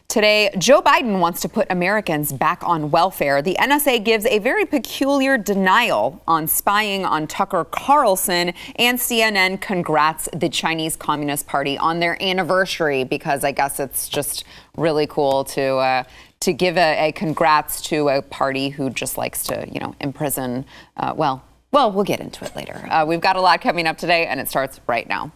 Today, Joe Biden wants to put Americans back on welfare. The NSA gives a very peculiar denial on spying on Tucker Carlson, and CNN congrats the Chinese Communist Party on their anniversary, because I guess it's just really cool to give a congrats to a party who just likes to, imprison. Well, we'll get into it later. We've got a lot coming up today, and it starts right now.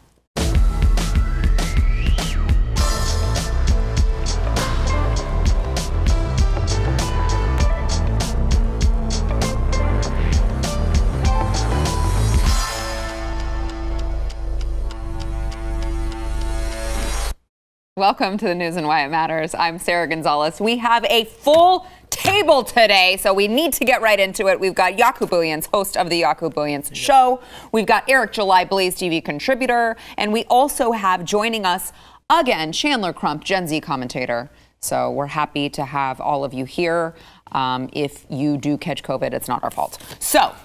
Welcome to the news and why it matters. I'm Sarah Gonzalez. We have a full table today, so we need to get right into it. We've got Jaco Booyens, host of the Jaco Booyens Show. We've got Eric July, BlazeTV contributor. And we also have joining us again, Chandler Crump, Gen Z commentator. So we're happy to have all of you here. If you do catch COVID, it's not our fault. So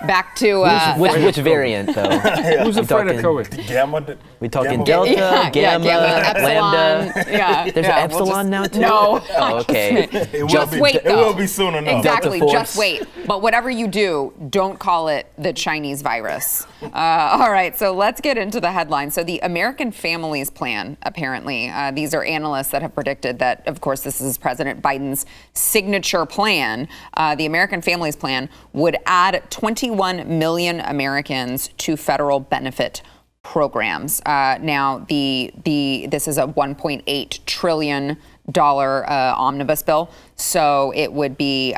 back to which variant though? Who's afraid of COVID? Gamma. We talking Delta, Gamma, Lambda. Yeah, there's an Epsilon now too. No. Oh, okay. Just wait. It will be soon enough. Exactly. Just wait. But whatever you do, don't call it the Chinese virus. All right. So let's get into the headlines. So the American Families Plan, apparently, these are analysts that have predicted that, of course, this is President Biden's signature plan. The American Families Plan would add 21 million Americans to federal benefit programs. Now, this is a $1.8 trillion omnibus bill. So it would be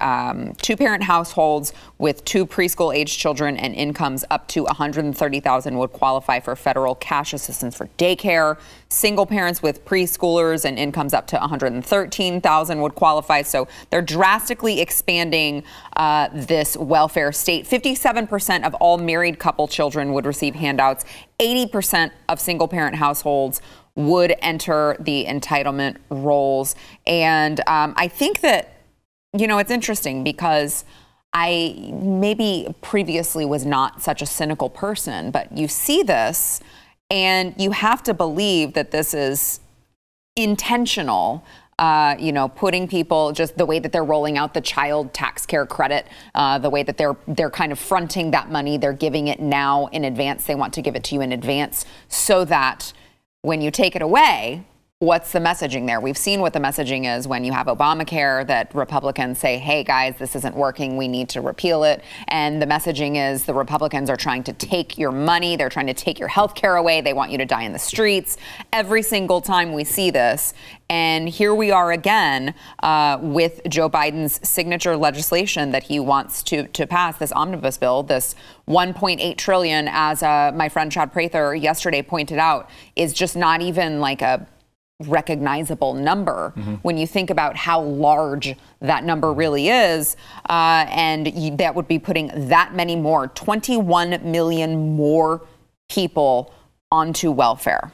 two-parent households with 2 preschool-age children and incomes up to $130,000 would qualify for federal cash assistance for daycare. Single parents with preschoolers and incomes up to $113,000 would qualify. So they're drastically expanding this welfare state. 57% of all married couple children would receive handouts. 80% of single-parent households would enter the entitlement rolls. And I think that, it's interesting because I maybe previously was not such a cynical person, but you see this and you have to believe that this is intentional. Putting people, just the way that they're rolling out the child tax care credit, the way that they're kind of fronting that money, they're giving it now in advance. They want to give it to you in advance so that when you take it away, what's the messaging there? We've seen what the messaging is when you have Obamacare, that Republicans say, hey, guys, this isn't working. We need to repeal it. And the messaging is the Republicans are trying to take your money. They're trying to take your health care away. They want you to die in the streets. Every single time we see this. And here we are again with Joe Biden's signature legislation that he wants to pass, this omnibus bill, this $1.8 trillion, as my friend Chad Prather yesterday pointed out, is just not even like a recognizable number when you think about how large that number really is. And that would be putting that many more, 21 million more people onto welfare.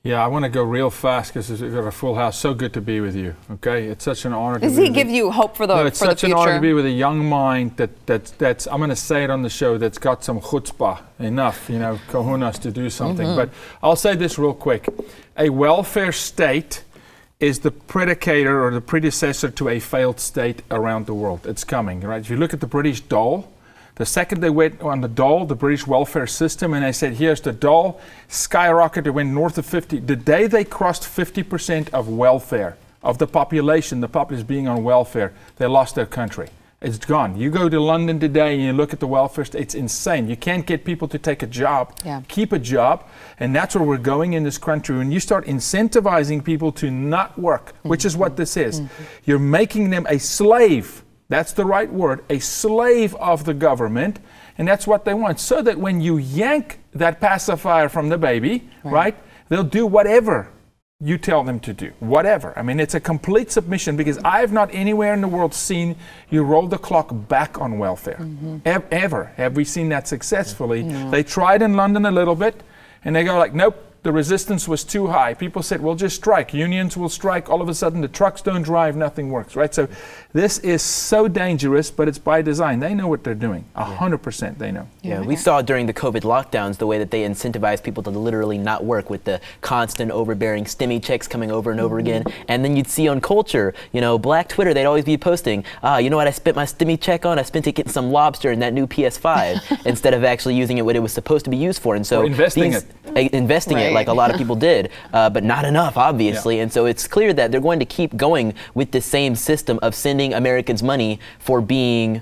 Yeah, I want to go real fast because we've got a full house. So good to be with you. Okay, it's such an honor. Does he give you hope for the future? It's such an honor to be with a young mind that's I'm going to say it on the show, that's got some chutzpah, enough, kahunas to do something. But I'll say this real quick: a welfare state is the predicator or the predecessor to a failed state around the world. It's coming, right? If you look at the British dole. The second they went on the dole, the British welfare system, and they said, here's the dole, skyrocketed, went north of 50. The day they crossed 50% of welfare, of the population being on welfare, they lost their country. It's gone. You go to London today and you look at the welfare state, it's insane. You can't get people to take a job, keep a job, and that's where we're going in this country. When you start incentivizing people to not work, which is what this is, you're making them a slave. That's the right word, a slave of the government, and that's what they want. So that when you yank that pacifier from the baby, right, they'll do whatever you tell them to do, whatever. I mean, it's a complete submission, because I have not anywhere in the world seen you roll the clock back on welfare, ever. Have we seen that successfully? No. They tried in London a little bit, and they go like, nope, the resistance was too high. People said, well, just strike. Unions will strike. All of a sudden, the trucks don't drive, nothing works, right? So this is so dangerous, but it's by design. They know what they're doing. 100% they know. Yeah, we saw during the COVID lockdowns the way that they incentivized people to literally not work with the constant overbearing stimmy checks coming over and over again. And then you'd see on culture, you know, Black Twitter, they'd always be posting, you know what I spent my stimmy check on? I spent it getting some lobster in that new PS5 instead of actually using it what it was supposed to be used for. And so investing it like a lot of people did, but not enough, obviously. And so it's clear that they're going to keep going with the same system of sending Americans money for being,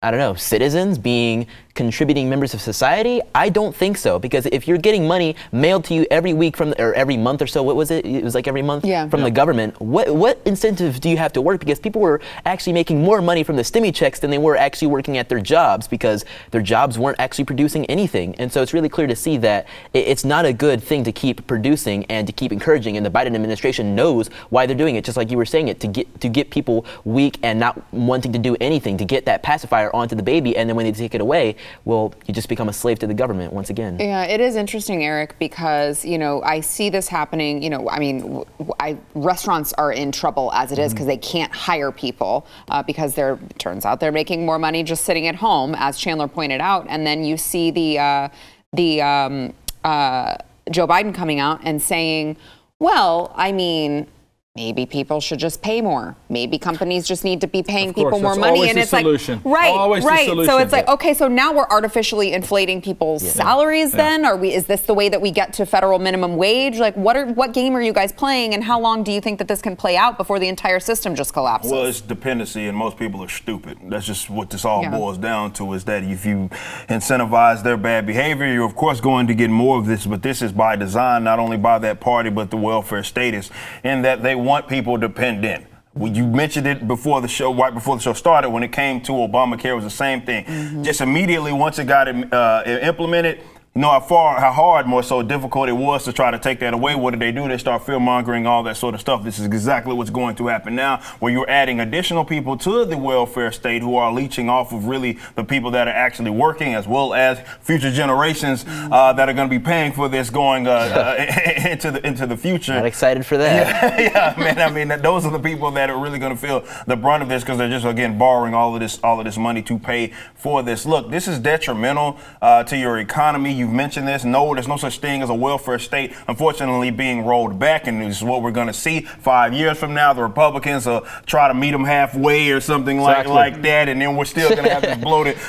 I don't know, citizens, being contributing members of society? I don't think so, because if you're getting money mailed to you every week from, or every month or so, what was it? It was like every month from the government. What incentive do you have to work? Because people were actually making more money from the stimmy checks than they were actually working at their jobs, because their jobs weren't actually producing anything. And so it's really clear to see that it's not a good thing to keep producing and to keep encouraging. And the Biden administration knows why they're doing it, just like you were saying it, to get people weak and not wanting to do anything, to get that pacifier onto the baby, and then when they take it away, well, you just become a slave to the government once again. Yeah, it is interesting, Eric, because, you know, I see this happening, you know, I mean, restaurants are in trouble as it is because they can't hire people because turns out they're making more money just sitting at home, as Chandler pointed out. And then you see Joe Biden coming out and saying, well, I mean, maybe people should just pay more. Maybe companies just need to be paying people more money. And it's like, right. So it's like, okay, so now we're artificially inflating people's salaries then? Is this the way that we get to federal minimum wage? Like, what game are you guys playing, and how long do you think that this can play out before the entire system just collapses? Well, it's dependency, and most people are stupid. That's just what this all boils down to, is that if you incentivize their bad behavior, you're of course going to get more of this, but this is by design, not only by that party, but the welfare status, in that they want people dependent. Well, you mentioned it before the show, right before the show started, when it came to Obamacare, it was the same thing. Just immediately once it got implemented, you know how hard, more so difficult it was to try to take that away. What did they do? They start fear-mongering, all that sort of stuff. This is exactly what's going to happen now, where you're adding additional people to the welfare state who are leeching off of really the people that are actually working, as well as future generations that are going to be paying for this going into the future. Not excited for that. Yeah, man. I mean, those are the people that are really going to feel the brunt of this, because they're just, again, borrowing all of this money to pay for this. Look, this is detrimental to your economy. You've mentioned this. No, there's no such thing as a welfare state, unfortunately, being rolled back. And this is what we're going to see 5 years from now. The Republicans will try to meet them halfway or something like that. And then we're still going to have this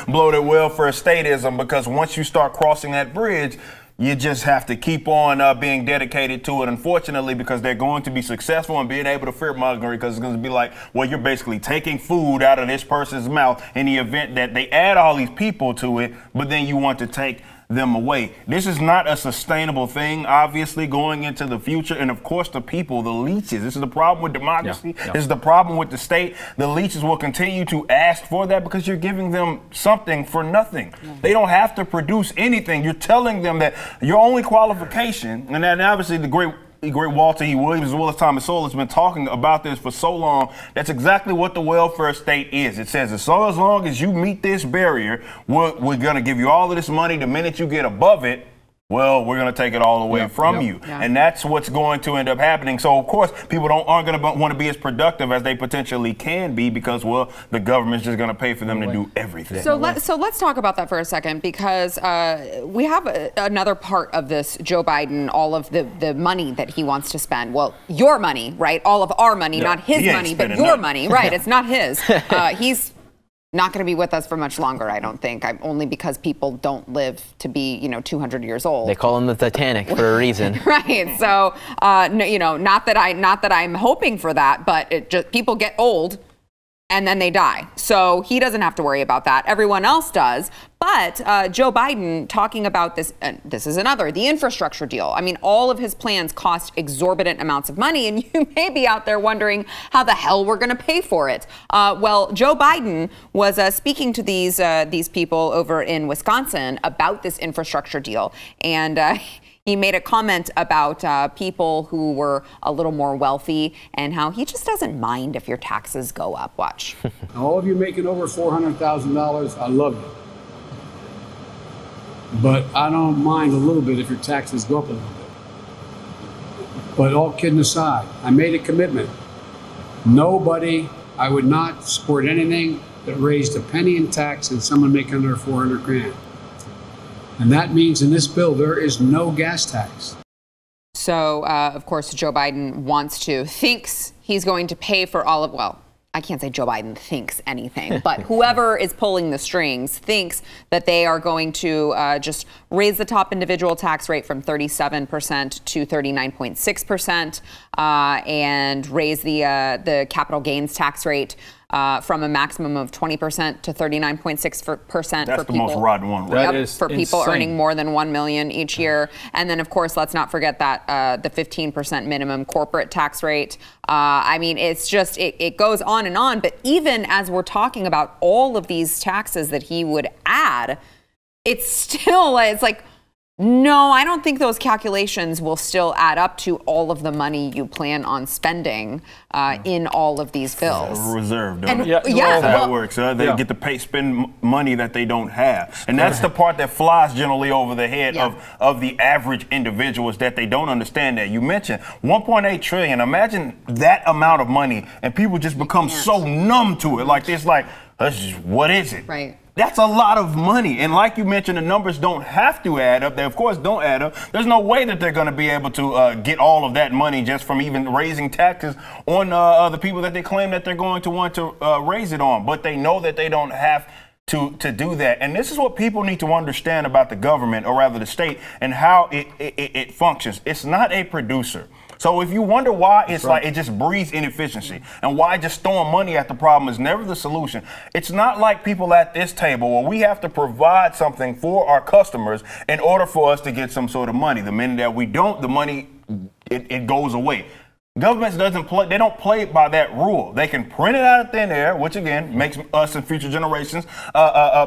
bloated welfare statism, because once you start crossing that bridge, you just have to keep on being dedicated to it, unfortunately, because they're going to be successful in being able to fear-monger, because it's going to be like, well, you're basically taking food out of this person's mouth in the event that they add all these people to it, but then you want to take them away. This is not a sustainable thing, obviously, going into the future. And of course, the people, the leeches, this is the problem with democracy. This is the problem with the state. The leeches will continue to ask for that because you're giving them something for nothing. They don't have to produce anything. You're telling them that your only qualification, and then obviously the great Walter E. Williams, as well as Thomas Sowell, has been talking about this for so long. That's exactly what the welfare state is. It says, as long as you meet this barrier, we're going to give you all of this money. The minute you get above it, well, we're going to take it all away from you. And that's what's going to end up happening. So, of course, people aren't going to want to be as productive as they potentially can be, because, well, the government's just going to pay for them to do everything. So let's talk about that for a second, because we have another part of this, Joe Biden, all of the money that he wants to spend. Well, your money, right? All of our money, not his money, but your money, right? It's not his. He's not going to be with us for much longer, I don't think. Only because people don't live to be, 200 years old. They call him the Titanic for a reason. Right. So, not that I'm hoping for that, but people get old and then they die. So he doesn't have to worry about that. Everyone else does. But Joe Biden talking about this, this is the infrastructure deal. I mean, all of his plans cost exorbitant amounts of money, and you may be out there wondering how the hell we're going to pay for it. Well, Joe Biden was speaking to these people over in Wisconsin about this infrastructure deal, and he made a comment about people who were a little more wealthy and how he just doesn't mind if your taxes go up. Watch. All of you making over $400,000, I love you. But I don't mind a little bit if your taxes go up a little bit. But all kidding aside, I made a commitment. I would not support anything that raised a penny in tax on someone making under 400 grand. And that means in this bill, there is no gas tax. So, of course, Joe Biden thinks he's going to pay for all of, well, I can't say Joe Biden thinks anything, but whoever is pulling the strings thinks that they are going to just raise the top individual tax rate from 37% to 39.6% and raise the capital gains tax rate from a maximum of 20% to 39.6% That's the most rotten one. Right? For people earning more than $1 million each year. And then, of course, let's not forget that the 15% minimum corporate tax rate. I mean, it's just, it goes on and on. But even as we're talking about all of these taxes that he would add, it's like, no, I don't think those calculations will still add up to all of the money you plan on spending in all of these bills. Reserve, don't And, it? yeah, That's how it works. They get to spend money that they don't have. And that's the part that flies generally over the head of the average individual, is that they don't understand that. You mentioned 1.8 trillion. Imagine that amount of money and people just become so numb to it. Like, it's like, what is it? Right. That's a lot of money. And like you mentioned, the numbers don't have to add up. They, of course, don't add up. There's no way that they're going to be able to get all of that money just from even raising taxes on the people that they claim that they're going to want to raise it on. But they know that they don't have to do that. And this is what people need to understand about the government, or rather the state, and how it functions. It's not a producer. So if you wonder why it's like it just breeds inefficiency and why just throwing money at the problem is never the solution, it's not like people at this table where we have to provide something for our customers in order for us to get some sort of money. The minute that we don't, the money, it goes away. Governments they don't play by that rule. They can print it out of thin air, which again makes us and future generations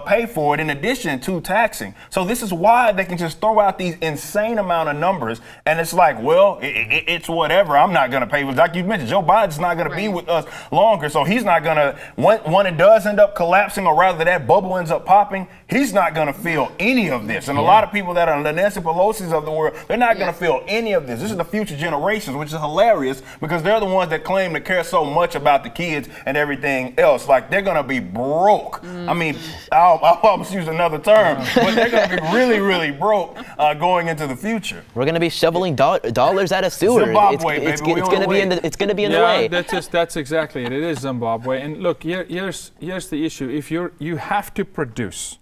pay for it in addition to taxing. So this is why they can just throw out these insane amount of numbers, and it's like, well, it's whatever. I'm not going to pay. Like you mentioned, Joe Biden's not going to be with us longer, so he's not going to, when it does end up collapsing, or rather that bubble ends up popping, he's not going to feel any of this. And a lot of people that are the Nancy Pelosi's of the world, they're not going to feel any of this. This is the future generations, which is hilarious, because they're the ones that claim to care so much about the kids and everything else. Like, they're going to be broke. I mean, I'll almost use another term, but they're going to be really, really broke going into the future. We're going to be shoveling dollars out of sewer. Zimbabwe, it's going to be in the way. That's exactly it. It is Zimbabwe. And look, here's the issue. If you have to produce,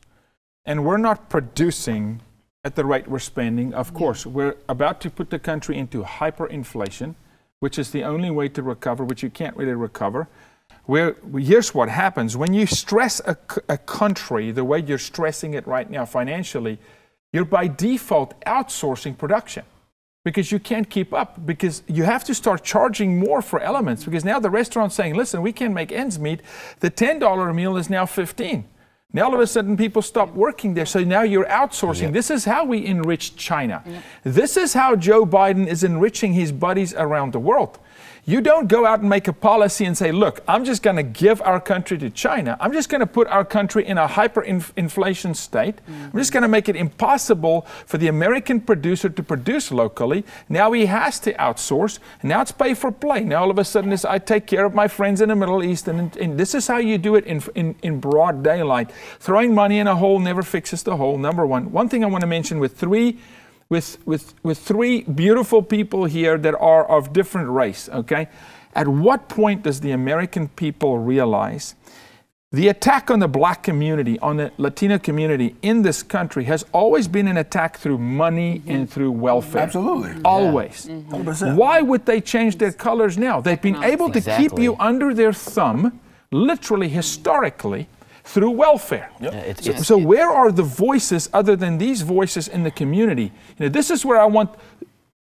and we're not producing at the rate we're spending, of course, we're about to put the country into hyperinflation, which is the only way to recover, which you can't really recover. Here's what happens. When you stress a country the way you're stressing it right now financially, you're by default outsourcing production, because you can't keep up, because you have to start charging more for elements, because now the restaurant's saying, listen, we can't make ends meet. The $10 meal is now $15. Now all of a sudden people stop working there, so now you're outsourcing. Yep. This is how we enrich China. Yep. This is how Joe Biden is enriching his buddies around the world. You don't go out and make a policy and say, look, I'm just going to give our country to China. I'm just going to put our country in a hyperinflation state. I'm just going to make it impossible for the American producer to produce locally. Now he has to outsource. Now it's pay for play. Now all of a sudden I take care of my friends in the Middle East. And this is how you do it in broad daylight. Throwing money in a hole never fixes the hole, number one. One thing I want to mention with three beautiful people here that are of different race, okay? At what point does the American people realize the attack on the black community, on the Latino community in this country has always been an attack through money and through welfare? Absolutely. Always. 100%. Why would they change their colors now? They've been able to keep you under their thumb, literally, historically, through welfare. Yep. So where are the voices other than these voices in the community? You know, this is where I want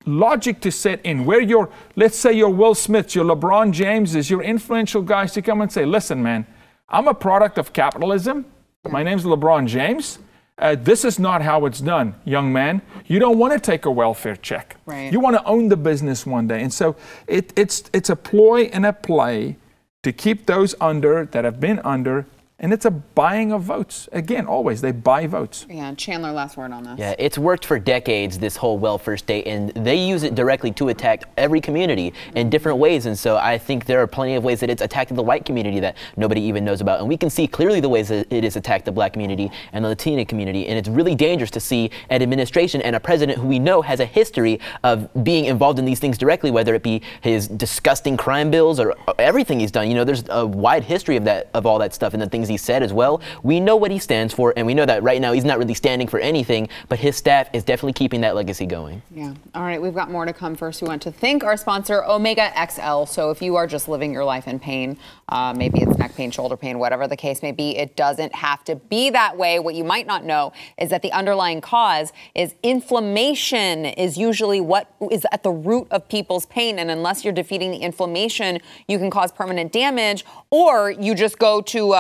logic to set in, where your, let's say your Will Smiths, your LeBron Jameses, your influential guys to come and say, listen, man, I'm a product of capitalism. My name's LeBron James. This is not how it's done, young man. You don't want to take a welfare check. Right. You want to own the business one day. And so it's a ploy and a play to keep those under that have been under And it's a buying of votes. Again, always, they buy votes. Yeah, Chandler, last word on this. Yeah, it's worked for decades, this whole welfare state, and they use it directly to attack every community in different ways. And so I think there are plenty of ways that it's attacking the white community that nobody even knows about. And we can see clearly the ways that it has attacked the black community and the Latina community. And it's really dangerous to see an administration and a president who we know has a history of being involved in these things directly, whether it be his disgusting crime bills or everything he's done. You know, there's a wide history of all that stuff and the things he said as well. We know what he stands for, and we know that right now he's not really standing for anything, but his staff is definitely keeping that legacy going. Yeah. All right, we've got more to come. First, we want to thank our sponsor, Omega XL. So if you are just living your life in pain, maybe it's neck pain, shoulder pain, whatever the case may be, it doesn't have to be that way. What you might not know is that the underlying cause is inflammation is usually what is at the root of people's pain. And unless you're defeating the inflammation, you can cause permanent damage, or you just go to,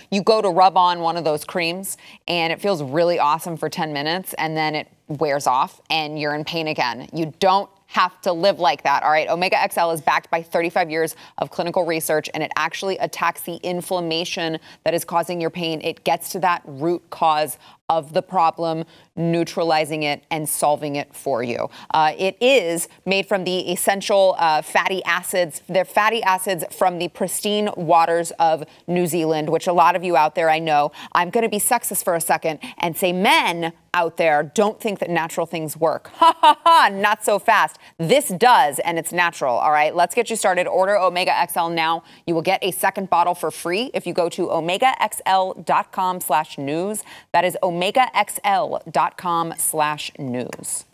you go to rub on one of those creams and it feels really awesome for 10 minutes and then it wears off and you're in pain again. You don't have to live like that, all right? Omega XL is backed by 35 years of clinical research, and it actually attacks the inflammation that is causing your pain. It gets to that root cause of the problem, neutralizing it and solving it for you. It is made from the essential fatty acids. They're fatty acids from the pristine waters of New Zealand, which a lot of you out there, I know. I'm going to be sexist for a second and say men out there don't think that natural things work. Ha, ha, ha, not so fast. This does, and it's natural, all right? Let's get you started. Order Omega XL now. You will get a second bottle for free if you go to omegaxl.com/news. That is omegaxl.com/news.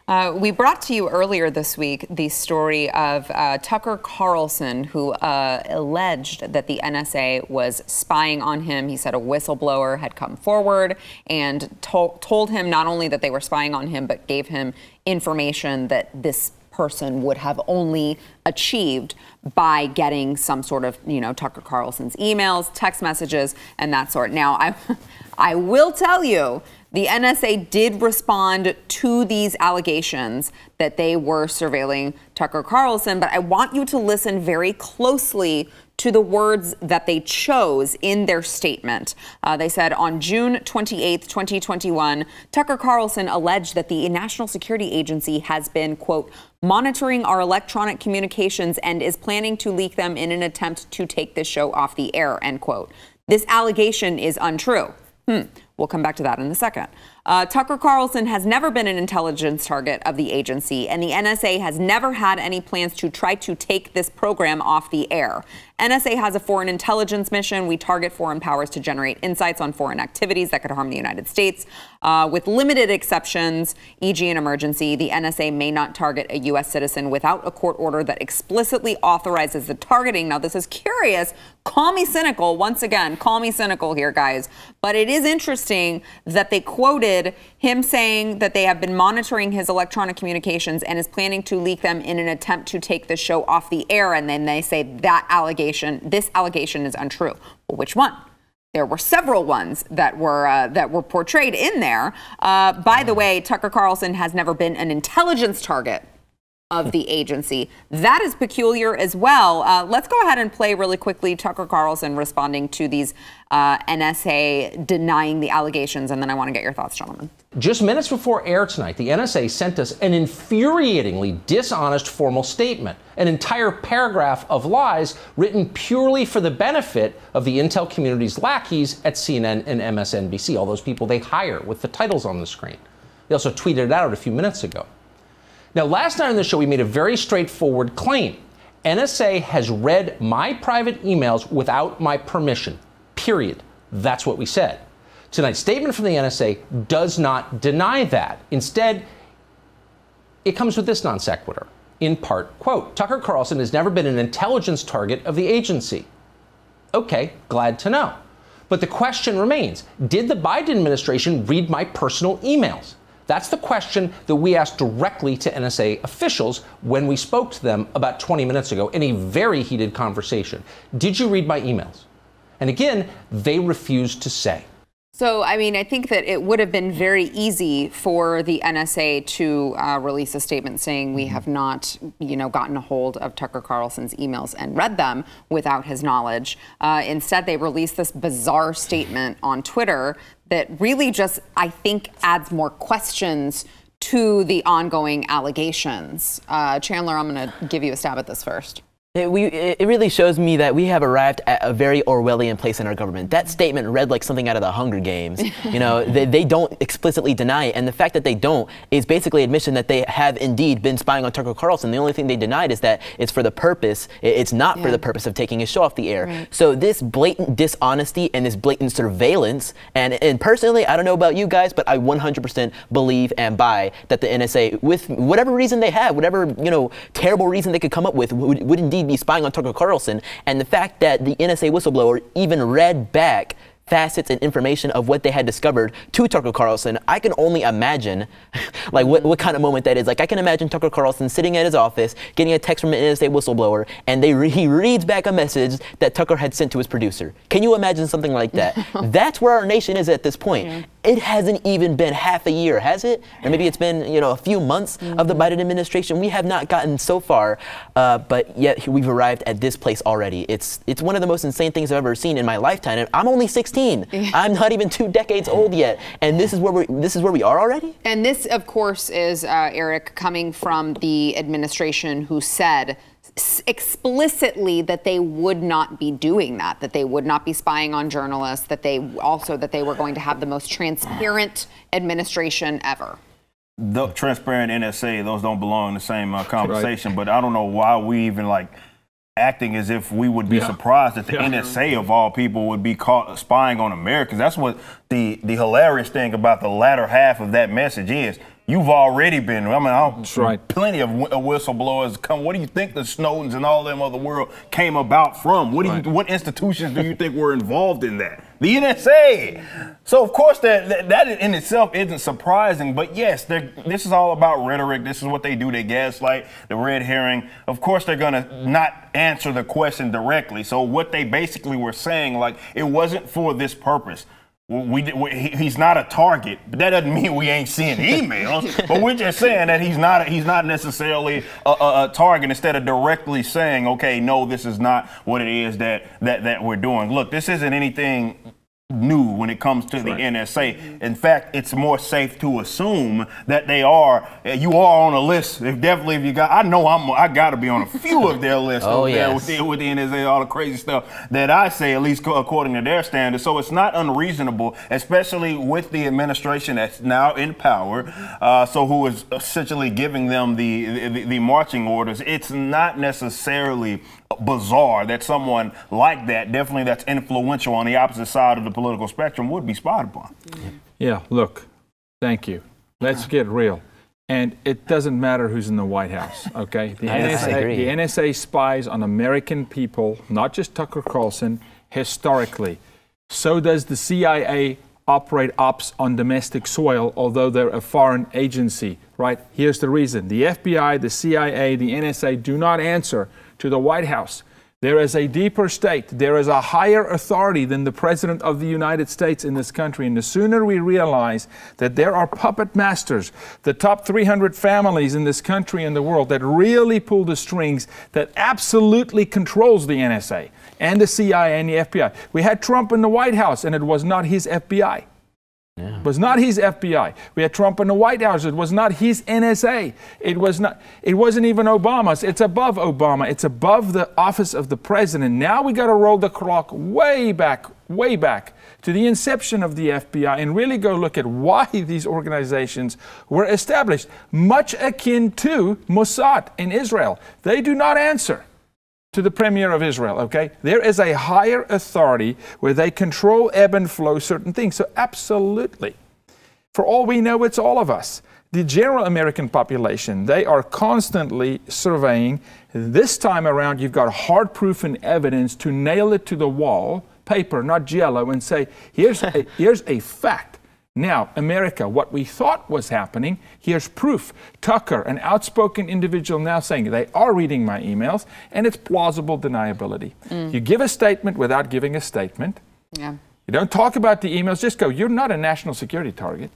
We brought to you earlier this week the story of Tucker Carlson, who alleged that the NSA was spying on him. He said a whistleblower had come forward and told him not only that they were spying on him, but gave him information that this person would have only achieved by getting some sort of, Tucker Carlson's emails, text messages, and that sort. Now, I will tell you, the NSA did respond to these allegations that they were surveilling Tucker Carlson, but I want you to listen very closely to the words that they chose in their statement. They said on June 28th, 2021, Tucker Carlson alleged that the National Security Agency has been, quote, monitoring our electronic communications and is planning to leak them in an attempt to take this show off the air, end quote. This allegation is untrue. We'll come back to that in a second. Tucker Carlson has never been an intelligence target of the agency, and the NSA has never had any plans to try to take this program off the air. NSA has a foreign intelligence mission. We target foreign powers to generate insights on foreign activities that could harm the United States. With limited exceptions, e.g. an emergency, the NSA may not target a U.S. citizen without a court order that explicitly authorizes the targeting. Now, this is curious. Call me cynical. Once again, call me cynical here, guys. But it is interesting that they quoted him saying that they have been monitoring his electronic communications and is planning to leak them in an attempt to take the show off the air. And then they say this allegation is untrue. Well, which one? There were several ones that were portrayed in there. By the way, Tucker Carlson has never been an intelligence target of the agency. That is peculiar as well. Let's go ahead and play really quickly Tucker Carlson responding to these NSA denying the allegations, and then I want to get your thoughts, gentlemen. Just minutes before air tonight, the NSA sent us an infuriatingly dishonest formal statement, an entire paragraph of lies written purely for the benefit of the intel community's lackeys at CNN and MSNBC, all those people they hire with the titles on the screen. They also tweeted it out a few minutes ago. Now, last night on the show, we made a very straightforward claim. NSA has read my private emails without my permission, period. That's what we said. Tonight's statement from the NSA does not deny that. Instead, it comes with this non sequitur. In part, quote, Tucker Carlson has never been an intelligence target of the agency. Okay, glad to know. But the question remains, did the Biden administration read my personal emails? That's the question that we asked directly to NSA officials when we spoke to them about 20 minutes ago in a very heated conversation. Did you read my emails? And again, they refused to say. So, I mean, I think that it would have been very easy for the NSA to release a statement saying we have not, gotten a hold of Tucker Carlson's emails and read them without his knowledge. Instead, they released this bizarre statement on Twitter that really just, I think, adds more questions to the ongoing allegations. Chandler, I'm going to give you a stab at this first. It really shows me that we have arrived at a very Orwellian place in our government. That statement read like something out of the Hunger Games. They don't explicitly deny it, and the fact that they don't is basically admission that they have indeed been spying on Tucker Carlson. The only thing they denied is that it's for the purpose, it's not for the purpose of taking his show off the air. Right. So this blatant dishonesty and this blatant surveillance, and personally, I don't know about you guys, but I 100% believe and buy that the NSA, with whatever reason they have, whatever terrible reason they could come up with, would indeed be spying on Tucker Carlson. And the fact that the NSA whistleblower even read back facets and information of what they had discovered to Tucker Carlson, I can only imagine like what kind of moment that is. Like, I can imagine Tucker Carlson sitting at his office, getting a text from an NSA whistleblower, and he reads back a message that Tucker had sent to his producer. Can you imagine something like that? That's where our nation is at this point. Yeah. It hasn't even been half a year, has it? Or maybe it's been, a few months of the Biden administration. We have not gotten so far, but yet we've arrived at this place already. It's one of the most insane things I've ever seen in my lifetime. And I'm only 16. I'm not even 2 decades old yet, and this is where we are already. And this, of course, is Eric, coming from the administration who said explicitly that they would not be doing that they would not be spying on journalists, that they were going to have the most transparent administration ever. The transparent NSA, those don't belong in the same conversation. Right. But I don't know why we even acting as if we would be surprised that the NSA of all people would be caught spying on Americans. That's what the hilarious thing about the latter half of that message is. You've already been, that's right. Plenty of whistleblowers come. What do you think the Snowdens and all them other world came about from? What institutions do you think were involved in that? The NSA. So, of course, that in itself isn't surprising. But, yes, this is all about rhetoric. This is what they do. They gaslight, the red herring. Of course, they're going to not answer the question directly. So what they basically were saying, it wasn't for this purpose. He's not a target, but that doesn't mean we ain't seeing emails. But we're just saying that he's not necessarily a target, instead of directly saying, okay, no, this is not what it is that we're doing. Look, this isn't anything new when it comes to the NSA. In fact, it's more safe to assume that you are on a list. I got to be on a few of their lists with the NSA, all the crazy stuff that I say, at least according to their standards. So it's not unreasonable, especially with the administration that's now in power, who is essentially giving them the marching orders. It's not necessarily bizarre that someone like that, definitely that's influential on the opposite side of the political spectrum, would be spied upon. Yeah, look, thank you. Let's get real. And it doesn't matter who's in the White House, okay? The NSA spies on American people, not just Tucker Carlson, historically. So does the CIA operate ops on domestic soil, although they're a foreign agency, right? Here's the reason. The FBI, the CIA, the NSA do not answer to the White House. There is a deeper state. There is a higher authority than the President of the United States in this country. And the sooner we realize that there are puppet masters, the top 300 families in this country and the world that really pull the strings, that absolutely controls the NSA and the CIA and the FBI. We had Trump in the White House, and it was not his FBI. Yeah. It was not his FBI. We had Trump in the White House. It was not his NSA. It wasn't even Obama's. It's above Obama. It's above the office of the president. Now we got to roll the clock way back to the inception of the FBI and really go look at why these organizations were established, much akin to Mossad in Israel. They do not answer to the Premier of Israel, okay? There is a higher authority where they control, ebb and flow certain things. So absolutely, for all we know, it's all of us. The general American population, they are constantly surveying. This time around, you've got hard proof and evidence to nail it to the wall, paper, not jello, and say, here's a fact. Now, America, what we thought was happening, here's proof. Tucker, an outspoken individual, now saying they are reading my emails, and it's plausible deniability. You give a statement without giving a statement. Yeah. You don't talk about the emails. Just go, you're not a national security target.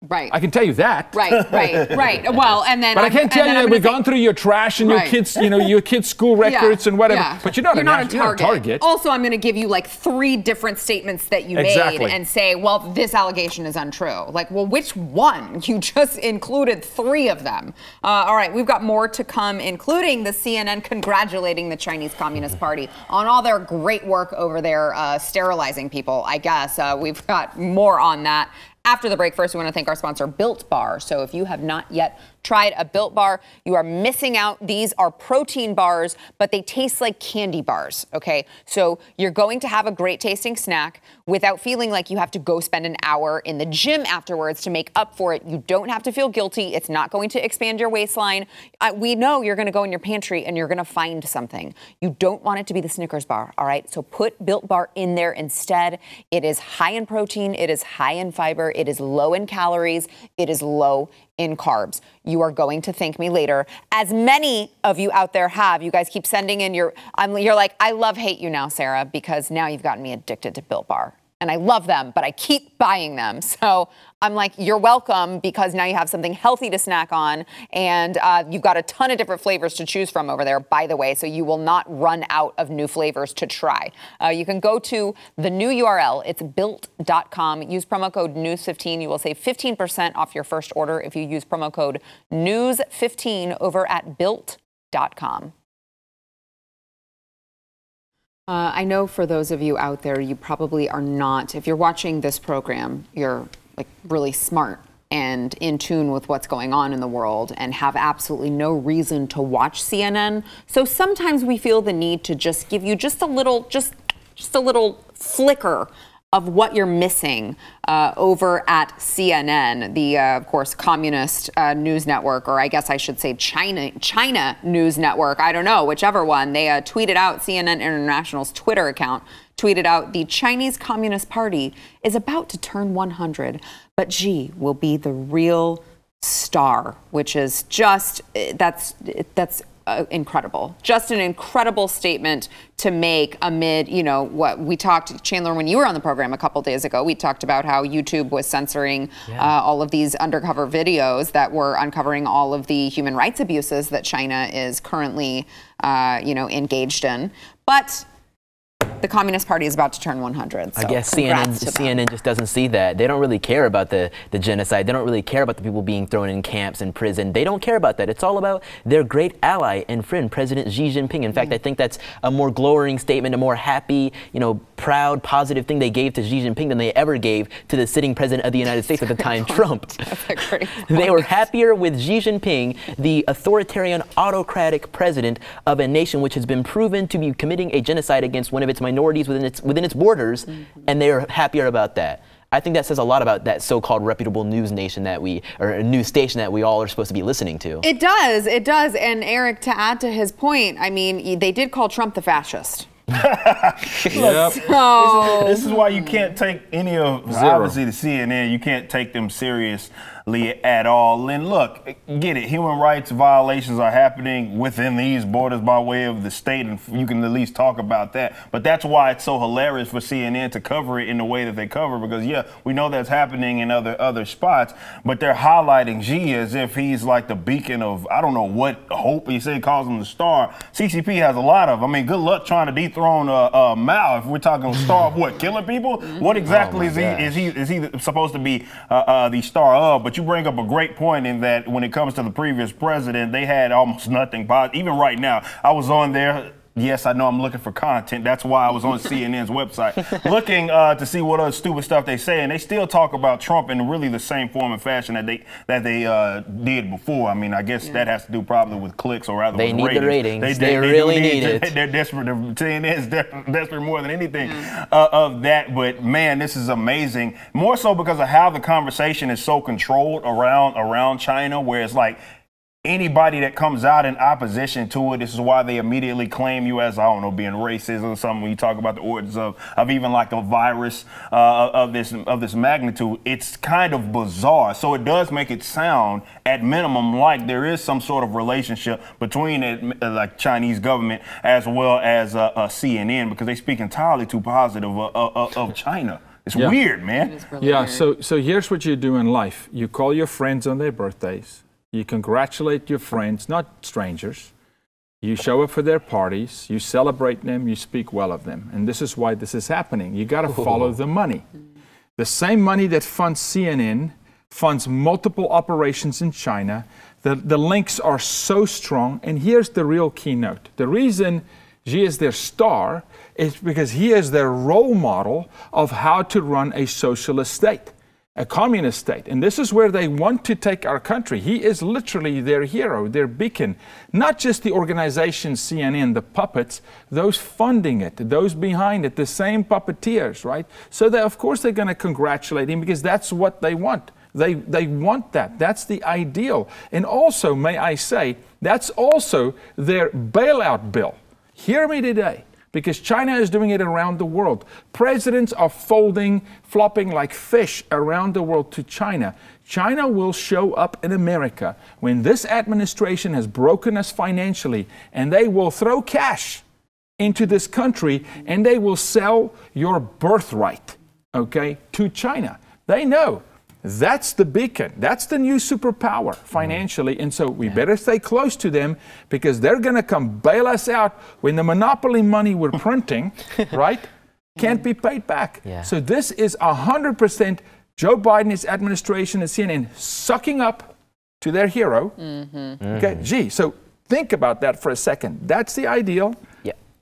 Right. I can tell you that. Right. Well, and then. But I can't tell you that we've gone through your trash and your kids, your kids' school records and whatever. Yeah. But you're not a target. Also, I'm going to give you like 3 different statements that you made and say, well, this allegation is untrue. Like, well, which one? You just included 3 of them. All right, we've got more to come, including the CNN congratulating the Chinese Communist Party on all their great work over there sterilizing people, I guess. We've got more on that. After the break, first, we want to thank our sponsor, Built Bar. So if you have not yet tried a Built Bar, you are missing out. These are protein bars, but they taste like candy bars, okay? So you're going to have a great tasting snack without feeling like you have to go spend an hour in the gym afterwards to make up for it. You don't have to feel guilty. It's not going to expand your waistline. We know you're going to go in your pantry and you're going to find something. You don't want it to be the Snickers bar, all right? So put Built Bar in there instead. It is high in protein. It is high in fiber. It is low in calories. It is low in carbs. You are going to thank me later. As many of you out there have. You guys keep sending in you're like, I hate you now, Sarah, because now you've gotten me addicted to Built Bar. And I love them, but I keep buying them. So I'm like, you're welcome, because now you have something healthy to snack on. And you've got a ton of different flavors to choose from over there, by the way. So you will not run out of new flavors to try. You can go to the new URL. It's built.com. Use promo code news15. You will save 15% off your first order if you use promo code news15 over at built.com. I know for those of you out there, you probably are not, if you're watching this program, you're like really smart and in tune with what's going on in the world and have absolutely no reason to watch CNN. So sometimes we feel the need to just give you just a little flicker of what you're missing over at CNN, the, of course, communist news network, or I guess I should say China news network. I don't know, whichever one. They tweeted out, CNN International's Twitter account tweeted out, the Chinese Communist Party is about to turn 100, but Xi will be the real star, which is just, that's incredible. Just an incredible statement to make amid, what we talked, Chandler, when you were on the program a couple days ago, we talked about how YouTube was censoring all of these undercover videos that were uncovering all of the human rights abuses that China is currently, engaged in. But the Communist Party is about to turn 100. So I guess CNN just doesn't see that. They don't really care about the genocide. They don't really care about the people being thrown in camps and prison. They don't care about that. It's all about their great ally and friend, President Xi Jinping. In fact, I think that's a more glowing statement, a more happy, proud, positive thing they gave to Xi Jinping than they ever gave to the sitting president of the United States at the time, Trump. That's a great point. They were happier with Xi Jinping, the authoritarian, autocratic president of a nation which has been proven to be committing a genocide against one of its minorities within its borders, and they are happier about that. I think that says a lot about that so-called reputable news station that we all are supposed to be listening to. It does. And Eric, to add to his point, I mean, they did call Trump the fascist. Yep. So this is why you can't take any of obviously the CNN. You can't take them seriously at all. And look, get it. Human rights violations are happening within these borders by way of the state, and you can at least talk about that. But that's why it's so hilarious for CNN to cover it in the way that they cover, because we know that's happening in other spots, but they're highlighting Xi as if he's like the beacon of I don't know what hope. He said he calls him the star. CCP has a lot of. I mean, good luck trying to dethrone Mao. If we're talking star of what, killing people? What exactly is he supposed to be the star of? But you bring up a great point in that when it comes to the previous president, they had almost nothing. Even right now, I was on there. Yes, I know I'm looking for content. That's why I was on CNN's website looking to see what other stupid stuff they say, and they still talk about Trump in really the same form and fashion that they did before. I mean, I guess that has to do probably with clicks, or rather they with need ratings. the ratings. They really need it. They're desperate. CNN is desperate more than anything of that. But man, this is amazing. More so because of how the conversation is so controlled around China, where it's like, anybody that comes out in opposition to it, this is why they immediately claim you as, I don't know, being racist or something. When you talk about the origins of even like a virus of this magnitude, it's kind of bizarre. So it does make it sound, at minimum, like there is some sort of relationship between it, like Chinese government as well as CNN, because they speak entirely too positive of China. It's weird, man. It is really weird. So here's what you do in life. You call your friends on their birthdays. You congratulate your friends, not strangers. You show up for their parties. You celebrate them. You speak well of them. And this is why this is happening. You got to follow the money. The same money that funds CNN funds multiple operations in China. The links are so strong. And here's the real keynote. The reason Xi is their star is because he is their role model of how to run a socialist state, a communist state. And this is where they want to take our country. He is literally their hero, their beacon. Not just the organization CNN, the puppets, those funding it, those behind it, the same puppeteers, right? So of course they're going to congratulate him because that's what they want. They want that. That's the ideal. And also, may I say, that's also their bailout bill. Hear me today. Because China is doing it around the world. Presidents are flopping like fish around the world to China. China will show up in America when this administration has broken us financially, and they will throw cash into this country, and they will sell your birthright, okay, to China. They know. That's the beacon. That's the new superpower financially. And so we better stay close to them because they're going to come bail us out when the monopoly money we're printing, right, can't be paid back. So this is 100% Joe Biden's administration and CNN sucking up to their hero. Okay, Xi. So think about that for a second. That's the ideal.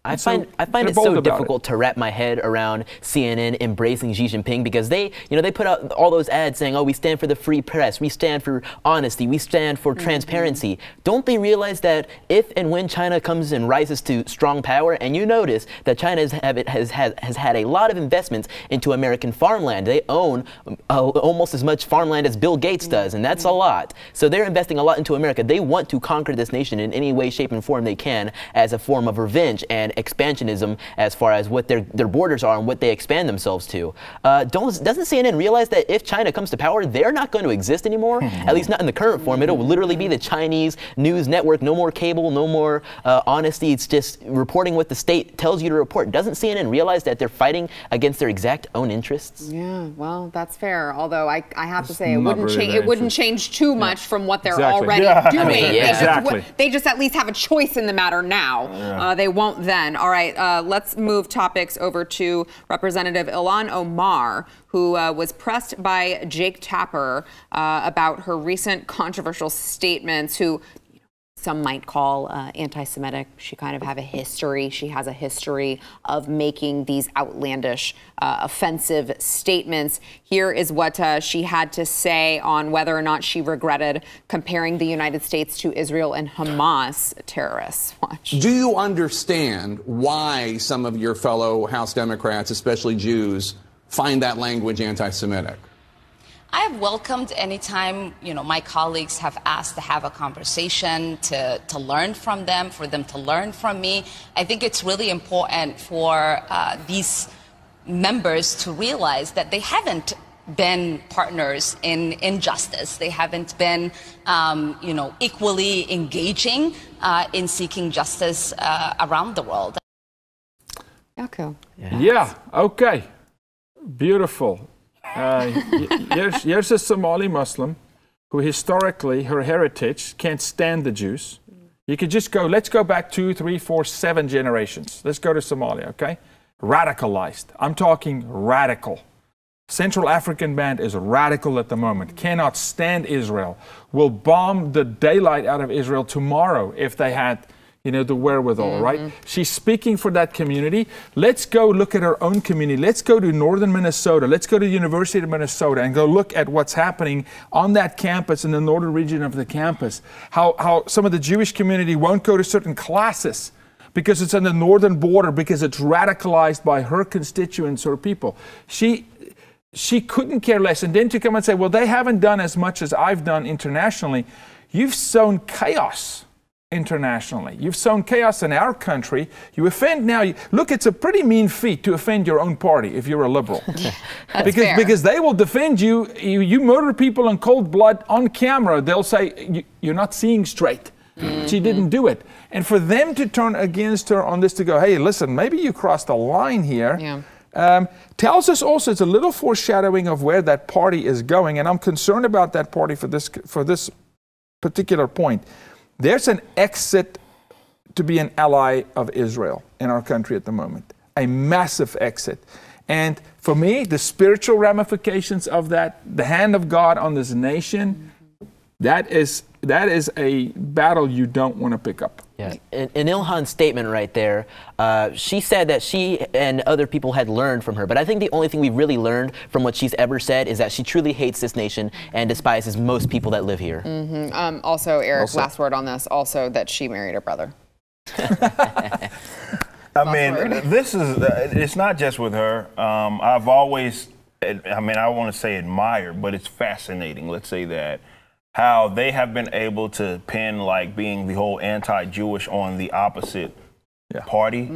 I find it so difficult to wrap my head around CNN embracing Xi Jinping because they put out all those ads saying, oh, we stand for the free press, we stand for honesty, we stand for transparency. Don't they realize that if and when China comes and rises to strong power, and you notice that China has had a lot of investments into American farmland. They own almost as much farmland as Bill Gates does, and that's a lot. So they're investing a lot into America. They want to conquer this nation in any way, shape, and form they can as a form of revenge and expansionism as far as what their borders are and what they expand themselves to. Doesn't CNN realize that if China comes to power, they're not going to exist anymore? At least not in the current form. It'll literally be the Chinese news network, no more cable, no more honesty. It's just reporting what the state tells you to report. Doesn't CNN realize that they're fighting against their exact own interests? Yeah, well, that's fair. Although I have to say it wouldn't change too much from what they're already doing. I mean, they just at least have a choice in the matter now. They won't then. All right, let's move topics over to Representative Ilhan Omar, who was pressed by Jake Tapper about her recent controversial statements, who some might call anti-Semitic. She kind of has a history of making these outlandish, offensive statements. Here is what she had to say on whether or not she regretted comparing the United States to Israel and Hamas terrorists. Watch. Do you understand why some of your fellow House Democrats, especially Jews, find that language anti-Semitic? I have welcomed any time, my colleagues have asked to have a conversation, to learn from them, for them to learn from me. I think it's really important for these members to realize that they haven't been partners in justice. They haven't been, equally engaging in seeking justice around the world. Okay. Okay. Beautiful. Here's a Somali Muslim who historically, her heritage, can't stand the Jews. You could just go, let's go back 2, 3, 4, 7 generations. Let's go to Somalia, okay? Radicalized. I'm talking radical. Central African band is radical at the moment. Cannot stand Israel. Will bomb the daylight out of Israel tomorrow if they had the wherewithal, right? She's speaking for that community. Let's go look at our own community. Let's go to northern Minnesota. Let's go to the University of Minnesota and go look at what's happening on that campus in the northern region of the campus. How some of the Jewish community won't go to certain classes because it's on the northern border, because it's radicalized by her constituents or people. She couldn't care less. And then to come and say, well, they haven't done as much as I've done internationally. you've sown chaos internationally. You've sown chaos in our country. You offend now. Look, it's a pretty mean feat to offend your own party if you're a liberal. because they will defend you. You murder people in cold blood on camera. They'll say, you're not seeing straight. She didn't do it. And for them to turn against her on this, to go, hey, listen, maybe you crossed a line here, tells us also it's a little foreshadowing of where that party is going. And I'm concerned about that party for this particular point. There's an exit to be an ally of Israel in our country at the moment, a massive exit. And for me, the spiritual ramifications of that, the hand of God on this nation, that is a battle you don't want to pick up. Yeah. In Ilhan's statement right there, she said that she and other people had learned from her. But I think the only thing we've really learned from what she's ever said is that she truly hates this nation and despises most people that live here. Also, Eric, last word on this, also that she married her brother. I mean, this is, it's not just with her. I've always, I mean, I want to say admired, but it's fascinating, let's say that, how they have been able to pin like being the whole anti-Jewish on the opposite party,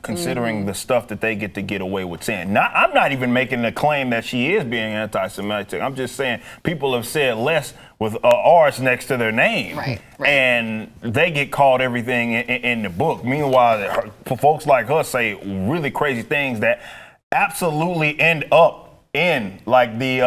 considering the stuff that they get away with saying. I'm not even making the claim that she is being anti-Semitic. I'm just saying people have said less with R's next to their name. Right. And they get called everything in the book. Meanwhile, folks like us say really crazy things that absolutely end up in like the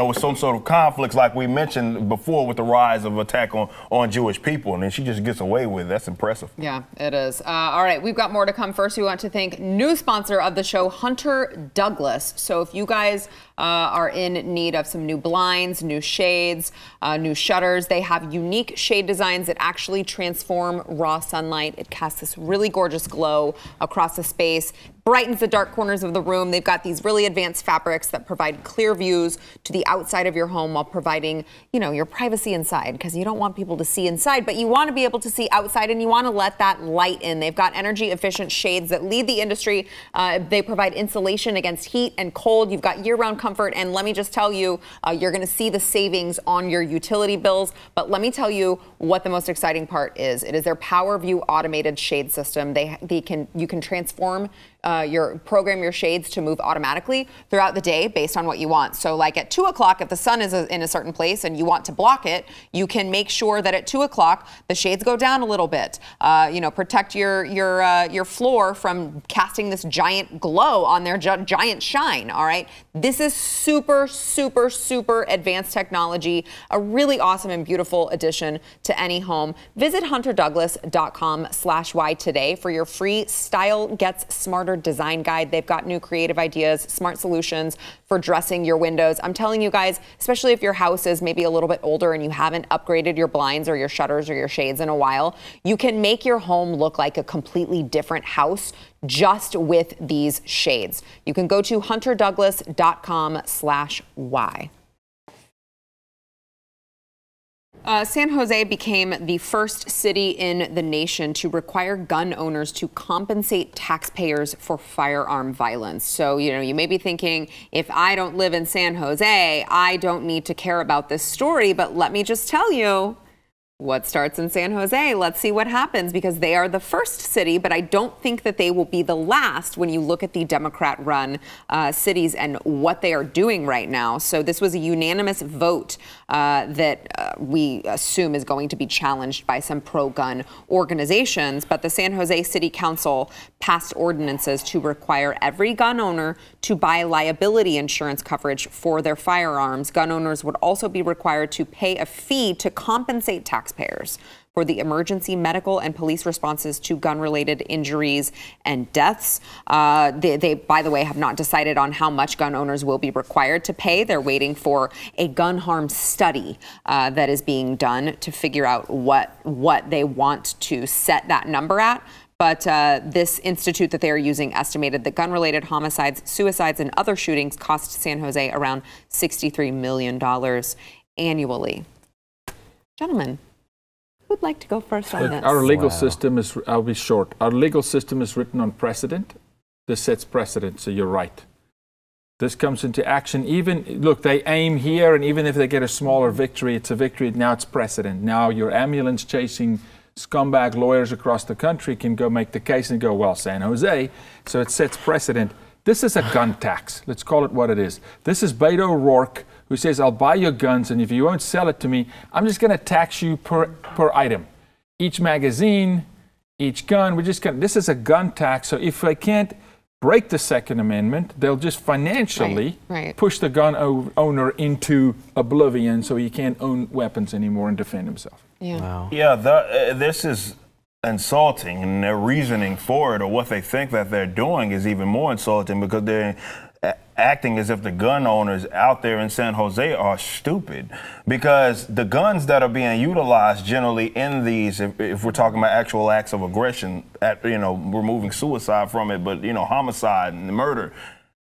with some sort of conflicts like we mentioned before with the rise of attack on Jewish people, and then she just gets away with it. That's impressive. Yeah, it is. All right, we've got more to come. First, we want to thank new sponsor of the show, Hunter Douglas. So if you guys are in need of some new blinds, new shades, new shutters, they have unique shade designs that actually transform raw sunlight. It casts this really gorgeous glow across the space, brightens the dark corners of the room. They've got these really advanced fabrics that provide clear views to the outside of your home while providing, your privacy inside, because you don't want people to see inside, but you want to be able to see outside, and you want to let that light in. They've got energy efficient shades that lead the industry. They provide insulation against heat and cold. You've got year-round comfort, and let me just tell you, you're going to see the savings on your utility bills. But let me tell you what the most exciting part is. It is their PowerView automated shade system. You can transform program your shades to move automatically throughout the day based on what you want. So like at 2 o'clock, if the sun is in a certain place and you want to block it, you can make sure that at 2 o'clock the shades go down a little bit. Protect your floor from casting this giant glow on their giant shine. All right, this is super, super, super advanced technology. A really awesome and beautiful addition to any home. Visit hunterdouglas.com/Y today for your free Style Gets Smarter design guide. They've got new creative ideas, smart solutions for dressing your windows. I'm telling you guys, especially if your house is maybe a little bit older and you haven't upgraded your blinds or your shutters or your shades in a while, you can make your home look like a completely different house just with these shades. You can go to hunterdouglas.com/Y. San Jose became the first city in the nation to require gun owners to compensate taxpayers for firearm violence. So, you may be thinking, if I don't live in San Jose, I don't need to care about this story. But let me just tell you what starts in San Jose. Let's see what happens, because they are the first city, but I don't think that they will be the last when you look at the Democrat-run cities and what they are doing right now. So this was a unanimous vote that we assume is going to be challenged by some pro-gun organizations. But the San Jose City Council passed ordinances to require every gun owner to buy liability insurance coverage for their firearms. Gun owners would also be required to pay a fee to compensate taxpayers for the emergency medical and police responses to gun-related injuries and deaths. They, by the way, have not decided on how much gun owners will be required to pay. They're waiting for a gun harm study that is being done to figure out what they want to set that number at. But this institute that they are using estimated that gun-related homicides, suicides, and other shootings cost San Jose around $63 million annually. Gentlemen, who'd like to go first on this? Our legal system is, I'll be short, our legal system is written on precedent. This sets precedent, so you're right. this comes into action. Even, look, they aim here, and even if they get a smaller victory, it's a victory. Now it's precedent. Now your ambulance chasing scumbag lawyers across the country can go make the case and go, well, San Jose. So it sets precedent. This is a gun tax. Let's call it what it is. This is Beto O'Rourke, who says, I'll buy your guns, and if you won't sell it to me, I'm just going to tax you per item. Each magazine, each gun, this is a gun tax. So if they can't break the Second Amendment, they'll just financially push the gun owner into oblivion so he can't own weapons anymore and defend himself. Yeah. Wow. Yeah, this is insulting, and their reasoning for it, or what they think that they're doing, is even more insulting, because they're acting as if the gun owners out there in San Jose are stupid, because the guns that are being utilized generally in these, if we're talking about actual acts of aggression, removing suicide from it, but homicide and murder,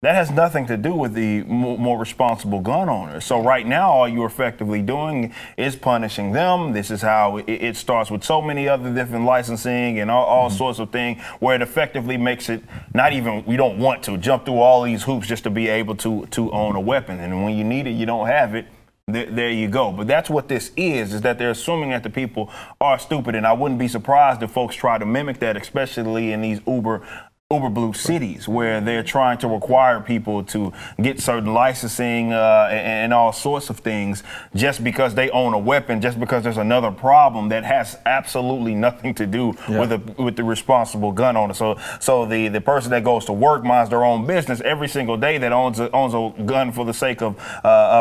that has nothing to do with the more responsible gun owners. So right now, all you're effectively doing is punishing them. This is how it starts with so many other different licensing and all sorts of things, where it effectively makes it not even, we don't want to jump through all these hoops just to be able to own a weapon. And when you need it, you don't have it. There you go. But that's what this is that they're assuming that the people are stupid. And I wouldn't be surprised if folks try to mimic that, especially in these uber blue cities, where they're trying to require people to get certain licensing and all sorts of things just because they own a weapon, just because there's another problem that has absolutely nothing to do with the responsible gun owner. So the person that goes to work, minds their own business every single day, that owns a gun for the sake of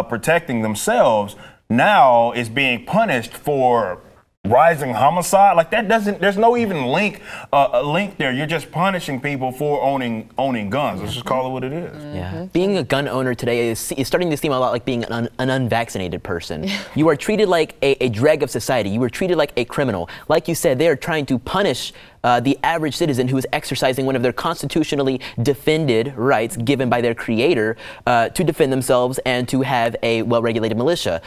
protecting themselves, now is being punished for rising homicide. Like, that doesn't, there's no even link there. You're just punishing people for owning guns. Let's just call it what it is. Yeah. Being a gun owner today is starting to seem a lot like being an unvaccinated person. You are treated like a dreg of society. You are treated like a criminal. Like you said, they are trying to punish the average citizen who is exercising one of their constitutionally defended rights given by their creator to defend themselves and to have a well-regulated militia.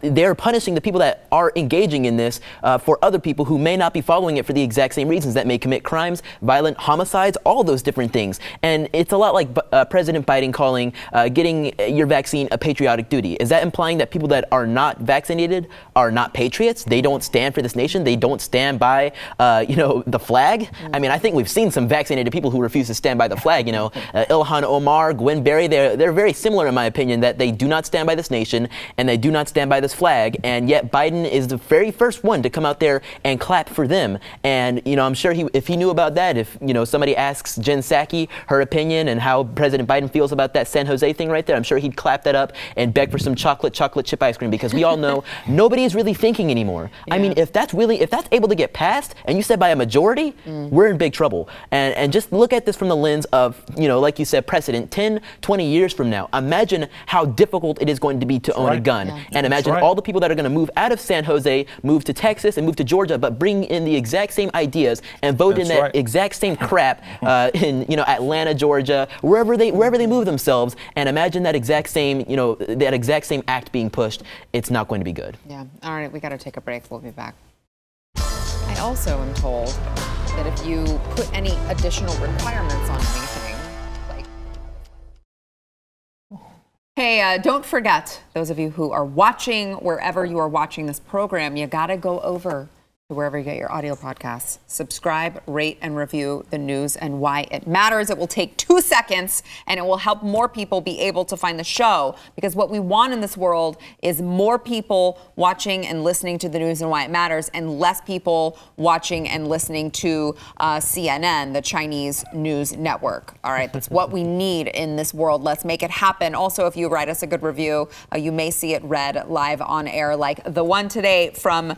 They're punishing the people that are engaging in this for other people who may not be following it for the exact same reasons, that may commit crimes, violent homicides, all those different things. And it's a lot like President Biden calling getting your vaccine a patriotic duty. Is that implying that people that are not vaccinated are not patriots? They don't stand for this nation? They don't stand by, the flag? I mean, I think we've seen some vaccinated people who refuse to stand by the flag. Ilhan Omar, Gwen Berry, they're very similar in my opinion, that they do not stand by this nation and they do not stand by this flag. And yet Biden is the very first one to come out there and clap for them. And, I'm sure if he knew about that, if, somebody asks Jen Psaki her opinion and how President Biden feels about that San Jose thing right there, I'm sure he'd clap that up and beg for some chocolate chip ice cream, because we all know nobody is really thinking anymore. Yeah. I mean, if that's able to get passed, and you said by a majority, we're in big trouble. And just look at this from the lens of, like you said, precedent. 10, 20 years from now, imagine how difficult it is going to be to own a gun. Yeah. And imagine all the people that are going to move out of San Jose, move to Texas and move to Georgia, but bring in the exact same ideas and vote in that exact same crap in Atlanta, Georgia, wherever they move themselves. And imagine that exact same act being pushed. It's not going to be good. Yeah. All right, we got to take a break. We'll be back. I also am told that if you put any additional requirements on anything, hey, don't forget, those of you who are watching, wherever you are watching this program, you got to go over to wherever you get your audio podcasts. Subscribe, rate, and review The News and Why It Matters. It will take 2 seconds, and it will help more people be able to find the show, because what we want in this world is more people watching and listening to The News and Why It Matters, and less people watching and listening to CNN, the Chinese news network. All right, that's what we need in this world. Let's make it happen. Also, if you write us a good review, you may see it read live on air, like the one today from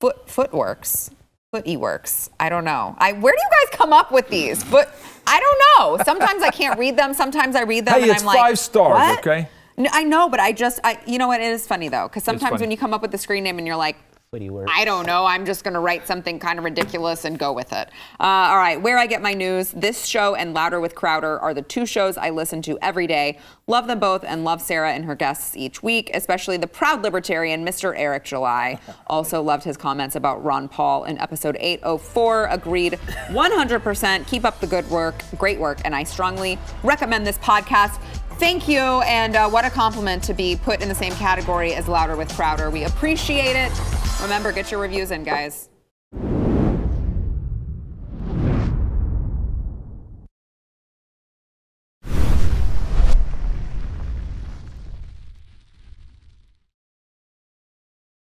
Footworks. I don't know. Where do you guys come up with these? I don't know. Sometimes I can't read them. Sometimes I read them and it's I'm like, 5 stars, what? Okay? No, I know, but you know what? It is funny though, because sometimes when you come up with the screen name and you're like, I don't know, I'm just going to write something kind of ridiculous and go with it. All right, where I get my news, this show and Louder with Crowder are the 2 shows I listen to every day. Love them both and love Sarah and her guests each week, especially the proud libertarian, Mr. Eric July. Also loved his comments about Ron Paul in episode 804. Agreed 100%. Keep up the good work, great work, and I strongly recommend this podcast. thank you, and what a compliment to be put in the same category as Louder with Crowder. We appreciate it. Remember, get your reviews in, guys.